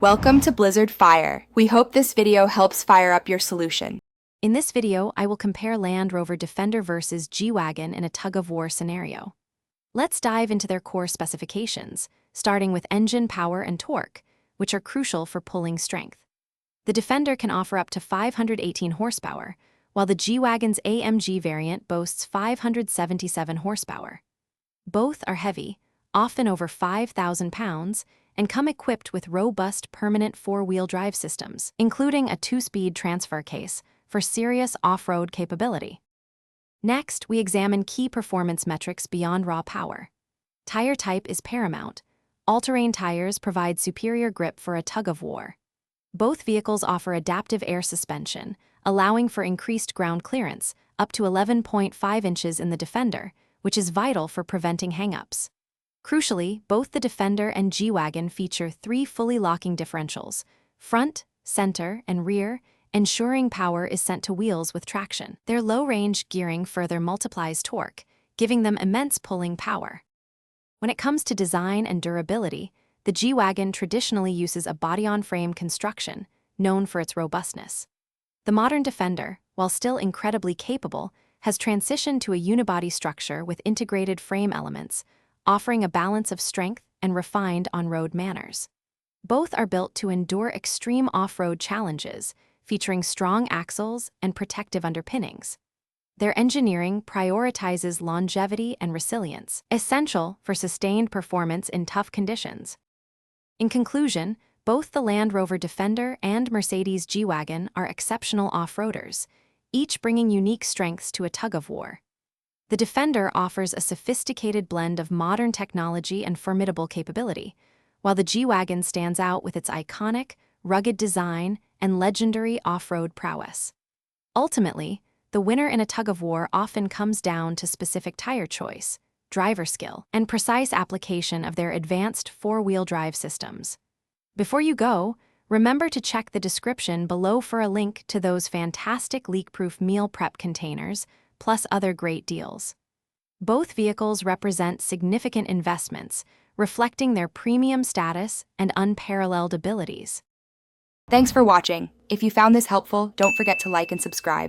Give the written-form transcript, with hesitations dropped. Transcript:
Welcome to Blizzard Fire. We hope this video helps fire up your solution. In this video, I will compare Land Rover Defender versus G Wagon in a tug-of-war scenario. Let's dive into their core specifications, starting with engine power and torque, which are crucial for pulling strength. The Defender can offer up to 518 horsepower, while the G Wagon's AMG variant boasts 577 horsepower. Both are heavy, often over 5,000 pounds, and come equipped with robust permanent four-wheel drive systems, including a 2-speed transfer case for serious off-road capability. Next, we examine key performance metrics beyond raw power. Tire type is paramount. All-terrain tires provide superior grip for a tug-of-war. Both vehicles offer adaptive air suspension, allowing for increased ground clearance, up to 11.5 inches in the Defender, which is vital for preventing hang-ups. Crucially, both the Defender and G Wagon feature 3 fully locking differentials, front, center, and rear, ensuring power is sent to wheels with traction. Their low-range gearing further multiplies torque, giving them immense pulling power. When it comes to design and durability, the G Wagon traditionally uses a body-on-frame construction, known for its robustness. The modern Defender, while still incredibly capable, has transitioned to a unibody structure with integrated frame elements, offering a balance of strength and refined on-road manners. Both are built to endure extreme off-road challenges, featuring strong axles and protective underpinnings. Their engineering prioritizes longevity and resilience, essential for sustained performance in tough conditions. In conclusion, both the Land Rover Defender and Mercedes G Wagon are exceptional off-roaders, each bringing unique strengths to a tug-of-war. The Defender offers a sophisticated blend of modern technology and formidable capability, while the G Wagon stands out with its iconic, rugged design and legendary off-road prowess. Ultimately, the winner in a tug-of-war often comes down to specific tire choice, driver skill, and precise application of their advanced four-wheel drive systems. Before you go, remember to check the description below for a link to those fantastic leak-proof meal prep containers, plus other great deals. Both vehicles represent significant investments, reflecting their premium status and unparalleled abilities. Thanks for watching. If you found this helpful, don't forget to like and subscribe.